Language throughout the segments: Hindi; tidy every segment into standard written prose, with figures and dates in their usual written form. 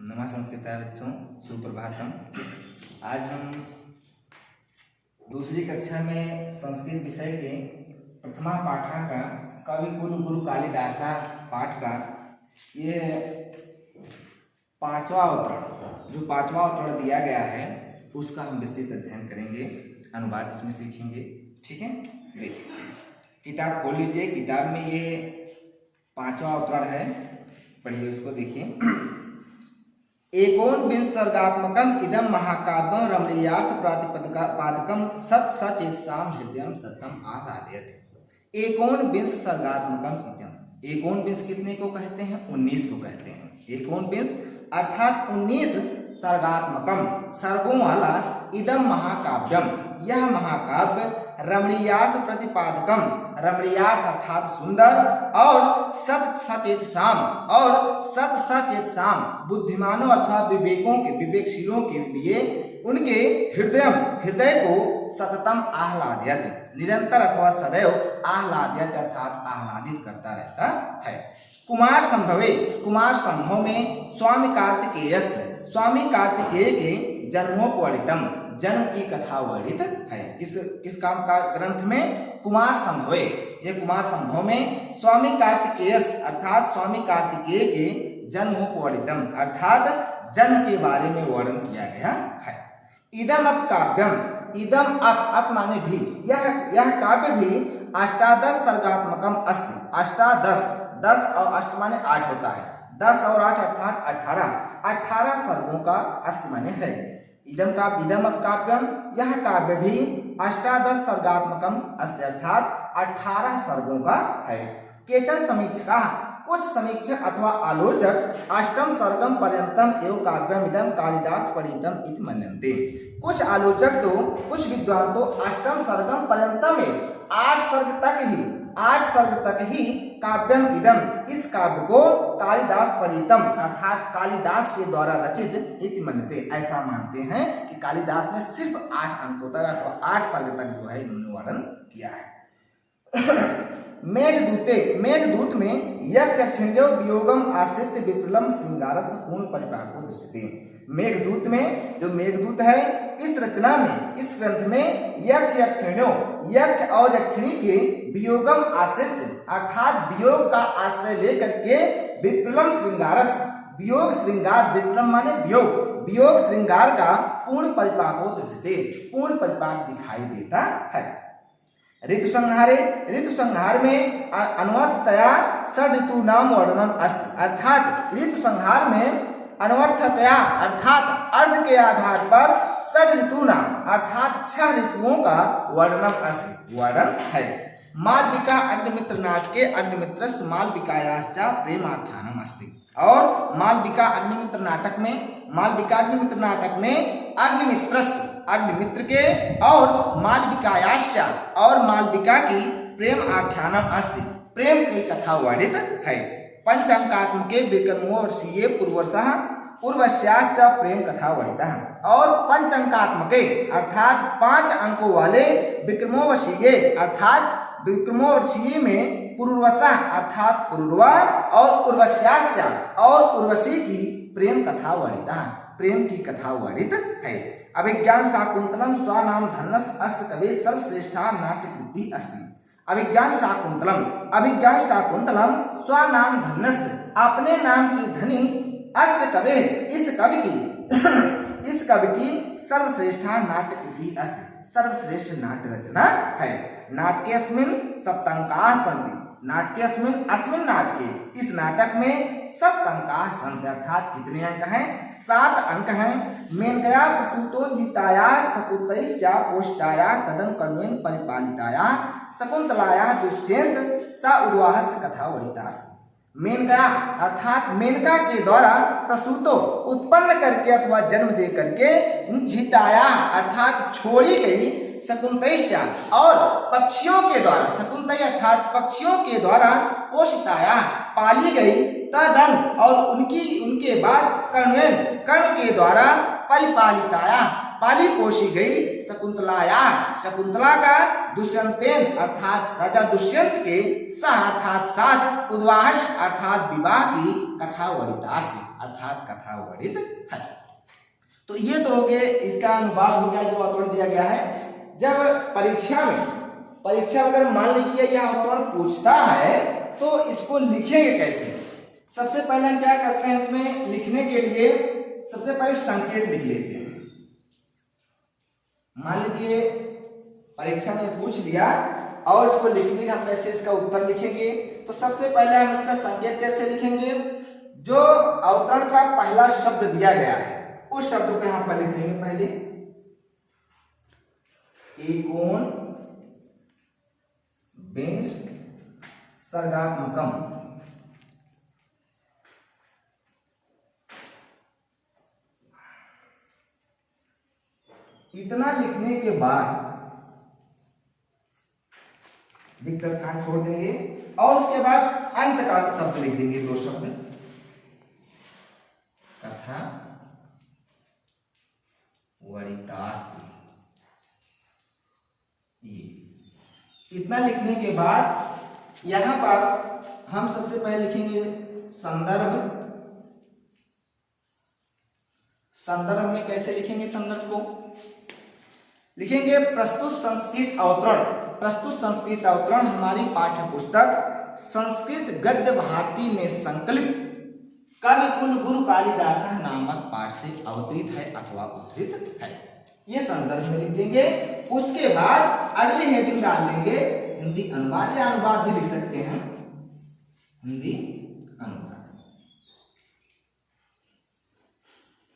नमः संस्कृताय बच्चों, सुप्रभातम। आज हम दूसरी कक्षा में संस्कृत विषय के प्रथमा पाठा का कवि कुल गुरु कालिदासा पाठ का ये पांचवा अवतरण, जो पांचवा अवतरण दिया गया है उसका हम विस्तृत अध्ययन करेंगे, अनुवाद इसमें सीखेंगे। ठीक है, देखिए किताब खोल लीजिए। किताब में ये पांचवा अवतरण है, पढ़िए उसको। देखिए, एकोनविंश सर्गात्मकम इदम महाकाव्यम रमणीयार्थ प्रातिपदिकम सत सचेतसाम हृदयम सतम आराधयते। एकोनविंश सर्गात्मकम इदम, एकोनविंश कितने को कहते हैं? 19 को कहते हैं। एकोनविंश अर्थात 19 सर्गात्मकम, सर्गों वाला, इदम महाकाव्यम, यह महाकाव्य, रमणीयार्थ प्रतिपादकम, रमणीयार्थ अर्थात सुंदर, और सत सचेत शाम, और सत सचेत शाम बुद्धिमानों अथवा विवेकों के, विवेकशीलों के लिए उनके हृदय को सततम आह्लादित, निरंतर अथवा सदैव आह्लादित अर्थात आह्लादित करता रहता है। कुमार संभवे, कुमार संभव में स्वामी कार्तिकेय के जन्मोपवर्णितम, जन्म की कथा वर्णित है। किस काम का ग्रंथ में? कुमार संभवे। ये कुमार संभव में स्वामी कार्तिकेय अर्थात स्वामी कार्तिकेय के जन्मोपवर्णितम अर्थात जन्म के बारे में वर्णन किया गया है। इदम अप काव्यम, इदम अप माने भी, यह काव्य भी अष्टादश सर्गात्मकम अस्ति। अष्टादश, 10 और अष्ट माने 8 होता है, 10 और 8 अर्थात 18 सर्गों का अस्ति माने है। इदम काव्यम, यह काव्य भी अष्टादश सर्गात्मकम अस्ति अर्थात 18 सर्गों का है। केचन समीक्षका, कुछ समीक्षक अथवा आलोचक अष्टम सर्गम पर्यंतम एवं काव्यम इदम कालिदास परितम इति मन्यन्ते। कुछ आलोचक तो, कुछ विद्वान तो अष्टम सर्गम पर्यंतम में 8 सर्ग तक ही काव्यम इदम, इस काव्य को कालिदास परितम अर्थात कालिदास के द्वारा रचित इति मन्यते, ऐसा मानते हैं कि कालिदास ने सिर्फ 8 अंकों तक अथवा 8 सर्ग तक जो है इन्होंने वर्णन किया है। मेघदूत में यक्ष यक्षिण्यो वियोगम आश्रित विप्रलम श्रृंगारस पूर्ण परिपाको दृश्यते। मेघदूत में, जो मेघदूत है, इस रचना में, इस ग्रंथ में यक्ष यक्षिण्यो, यक्ष और यक्षिणी के वियोगम आश्रित अर्थात वियोग का आश्रय लेकर के विप्रलम श्रृंगारस, वियोग श्रृंगार, विप्रलम माने वियोग, वियोग श्रृंगार का पूर्ण परिपाको दृश्यते, पूर्ण परिपाक दिखाई देता है। ऋतु संहार में अनवर्थतया षड ऋतु नाम वर्णनम अस्ति अर्थात ऋतु संहार में अनवर्थतया अर्थात अर्ध के आधार पर षड ऋतु नाम अर्थात 6 ऋतुओं का वर्णनम अस्ति, वर्णन है। मालविका अग्निमित्र नाटके अग्निमित्रस्य मालविकायाश्च प्रेमाख्यानम अस्ति। और मालविका अग्निमित्र नाटक में अग्निमित्र के और मालविकायाश्च और मालविका की प्रेम आख्यानम अस्ति, प्रेम की कथा वर्णित है। पंचांकात्मके विक्रमोर्वशीये पूर्वस्याश्च प्रेम कथा वर्णिता है। और पंचांकात्मके अर्थात 5 अंकों वाले विक्रमोर्वशीये अर्थात विक्रमोर्वशीय में पूर्वसा अर्थात पूर्वा और उर्वश्याश्च और उर्वशी की प्रेम कथा वर्णिता, प्रेम की कथा वर्णित है। अभिज्ञान शाकुंतलम स्वनाम धन्यस अस्य कवे सर्वश्रेष्ठा नाट्यकृति अस्ति। अभिज्ञान शाकुंतलम स्वनाम धन्यस, अपने नाम की धनी, अस्य कवे, इस कवि की सर्वश्रेष्ठा नाट्यकृति अस्ति, सर्वश्रेष्ठ नाट्य रचना है। नाट्यस्मिन् सप्तंकाः सन्ति, अस्मिन् नाटके, इस नाटक में सप्तंकाः सन्ति अर्थात कितने अंक हैं? 7 अंक हैं। मेनकया प्रसूतोज्जिताया शकुन्तैश्च पोषिताया तदन कर्मेण परिपालिताया शकुन्तलाया दुष्यंत सा उद्वाहस्य कथा वर्णिता अस्ति। मेनका अर्थात मेनका के द्वारा प्रसूतो उत्पन्न करके अथवा जन्म दे करके, जिताया अर्थात छोड़ी गई, शकुन्तैश्च और पक्षियों के द्वारा, शकुन्तै अर्थात पक्षियों के द्वारा पोषिताया पाली गई, तदन और उनके बाद कर्ण के द्वारा परिपालिताया पाली पोषी गई शकुंतलाया, शकुंतला का दुष्यंतेन अर्थात राजा दुष्यंत के सह अर्थात साथ उद्वाहस अर्थात विवाह की कथा वर्णितास्ति अर्थात कथा वर्णित है। तो ये तो हो गए, इसका अनुवाद हो गया जो अवतरण दिया गया है। जब परीक्षा में अगर मान लीजिए यह अवतरण पूछता है तो इसको लिखेंगे कैसे। सबसे पहले हम क्या करते हैं, इसमें लिखने के लिए सबसे पहले संकेत लिख लेते हैं। मान लीजिए परीक्षा में पूछ लिया और इसको लिखने का हम कैसे इसका उत्तर लिखेंगे, तो सबसे पहले हम इसका संकेत कैसे लिखेंगे, जो अवतरण का पहला शब्द दिया गया है उस शब्द को यहां पर लिख लेंगे। पहले एकोन बिंस सर्गात्मकम, इतना लिखने के बाद रिक्त स्थान छोड़ देंगे और उसके बाद अंत का शब्द लिख देंगे, दो शब्द कथा वर्णितास्ति। इतना लिखने के बाद यहां पर हम सबसे पहले लिखेंगे संदर्भ। संदर्भ में कैसे लिखेंगे, संदर्भ को लिखेंगे प्रस्तुत संस्कृत अवतरण। प्रस्तुत संस्कृत अवतरण हमारी पाठ्य पुस्तक संस्कृत गद्य भारती में संकलित कवि कुल गुरु कालिदास नामक पाठ से अवतरित है अथवा उद्धृत है। ये संदर्भ में लिख देंगे। उसके बाद अगली हेडिंग डाल देंगे हिंदी अनुवाद, या अनुवाद भी लिख सकते हैं, हिंदी अनुवाद।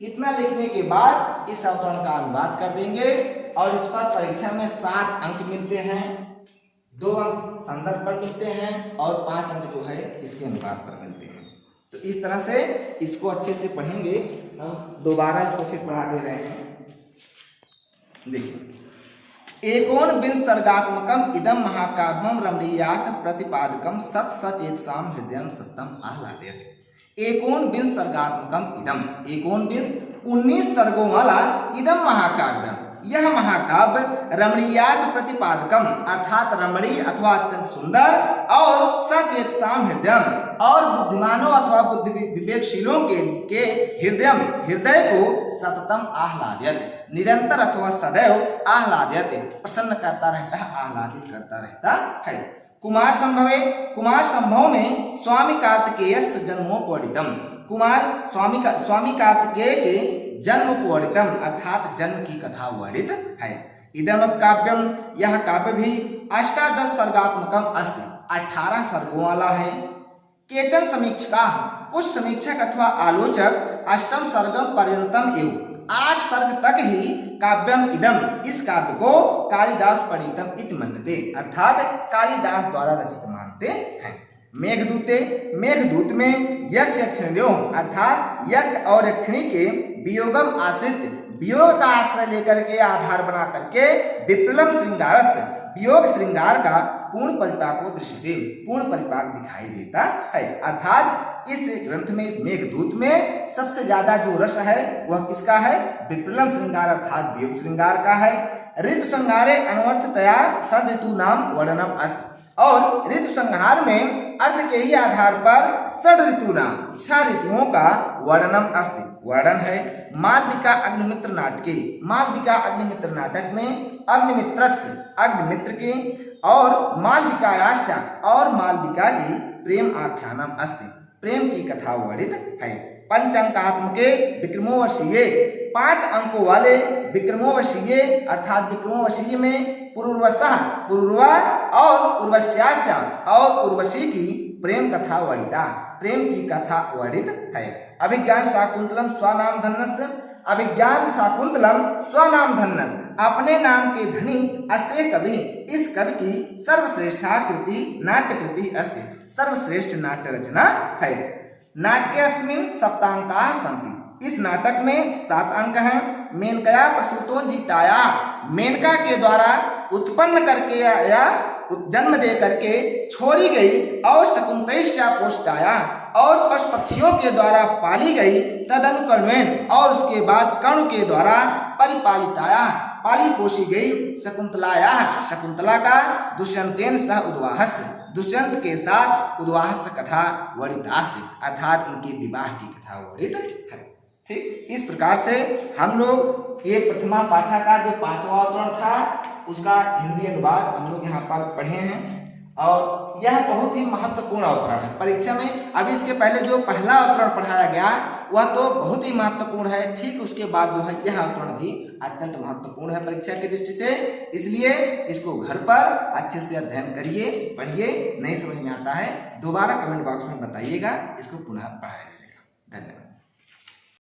इतना लिखने के बाद इस अवतरण का अनुवाद कर देंगे और इस पर परीक्षा में 7 अंक मिलते हैं, 2 अंक संदर्भ पर मिलते हैं और 5 अंक जो है इसके अनुवाद पर मिलते हैं। तो इस तरह से इसको अच्छे से पढ़ेंगे। हम दोबारा इसको फिर पढ़ा दे रहे हैं। देखिए, एकोन बिंस सर्गात्मकम इदम महाकाव्यम रमणीयार्थ प्रतिपादकम सत सचेतसाम हृदयम सत्यम आह्लादयते। एकोन बिंस सर्गात्मकम इदम, एकोन बिंस 19 सर्गों वाला इदम महाकाव्यम, यह महाकाव्य रमणीयार्थ प्रतिपादकम अर्थात रमणीय अथवा अत्यंत सुंदर और सचेतसाम हृदयम और बुद्धिमानों अथवा बुद्धि विवेकशीलों के हृदय को सततम आह्लादयत निरंतर अथवा सदैव आह्लादयत प्रसन्न करता रहता है, आह्लादित करता रहता है। कुमार संभव में स्वामी कार्तिकेय जन्मोपवर्णितम, स्वामी कार्तिकेय के जन्मोपवर्णितम अर्थात जन्म की कथा वर्णित है। इदम काव्यम, यह काव्य भी 18 सर्गात्मकम अस्ति 18 सर्गों वाला है। केचन समीक्षका, कुछ समीक्षक अथवा आलोचक अष्टम सर्गम पर्यंतम एवं 8 सर्ग तक ही काव्यम इदम, इस काव्य को कालिदास प्रणीतम इति मन्यते अर्थात कालिदास द्वारा रचित मानते हैं। मेघदूत में यक्ष यक्षिणियों अर्थात यक्ष और यक्षिणी के वियोगम आश्रित, वियोग का आश्रय लेकर के आधार बना करके विप्लम श्रृंगारस, वियोग श्रृंगार का पूर्ण परिपाक को दृश्यते, पूर्ण परिपाक दिखाई देता है। अर्थात इस ग्रंथ में मेघदूत में सबसे ज्यादा जो रस है वह किसका है, विप्लम श्रृंगार अर्थात वियोग श्रृंगार का है। ऋतु संहारे अनवर्थतया षड ऋतु नाम वर्णनम अस्ति, और ऋतु संहार में अर्थ के ही आधार पर षड ऋतु नाम 6 ऋतुओं का वर्णनम अस्ति, वर्णन है। मालविका अग्निमित्र नाटके, मालविका अग्निमित्र नाटक में अग्निमित्र के और मालविकायाश्या और मालविका की प्रेम आख्यानम अस्ति, प्रेम की कथा वर्णित है। पंचांकात्मके विक्रमोर्वशीये, 5 अंकों वाले विक्रमोर्वशीये अर्थात विक्रमोर्वशीय में पुरुर्वा और उर्वश्याश्या और उर्वशी की प्रेम कथा वर्णिता, प्रेम की कथा वर्णित है। अभिज्ञान शाकुंतलम स्वनाम धन्यस्य, अभिज्ञान शाकुंतलम स्वनाम धन्यस्य, अपने नाम के धनी अस्य कवि, इस कवि की सर्वश्रेष्ठा कृति नाट्य कृति अस्ति, सर्वश्रेष्ठ नाट्य रचना है। नाटके अस्मिन् सप्तांकाः सन्ति, इस नाटक में 7 अंक हैं। मेनकया प्रसूतो जीताया, मेनका के द्वारा उत्पन्न करके या जन्म दे करके छोड़ी गई, और शकुंतैश्या पोषिताया और पशु पक्षियों के द्वारा पाली गई, तदनुकर्णेन और उसके बाद कर्ण के द्वारा परिपालिताया पाली पोषी गई शकुंतलाया शकुंतला का दुष्यंतेन सह उद्वाहस्य दुष्यंत के साथ उद्वाहस्य कथा वर्णितास्ति अर्थात उनके विवाह की कथा वर्णित है। ठीक, इस प्रकार से हम लोग ये प्रथमा पाठा का जो 5वां अवतरण था उसका हिंदी अनुवाद हम लोग यहाँ पर पढ़े हैं और यह बहुत ही महत्वपूर्ण अवतरण है परीक्षा में। अभी इसके पहले जो पहला अवतरण पढ़ाया गया वह तो बहुत ही महत्वपूर्ण है, ठीक उसके बाद जो है यह अवतरण भी अत्यंत महत्वपूर्ण है परीक्षा की दृष्टि से, इसलिए इसको घर पर अच्छे से अध्ययन करिए, पढ़िए। नहीं समझ में आता है दोबारा कमेंट बॉक्स में बताइएगा, इसको पुनः पढ़ाया जाएगा। धन्यवाद।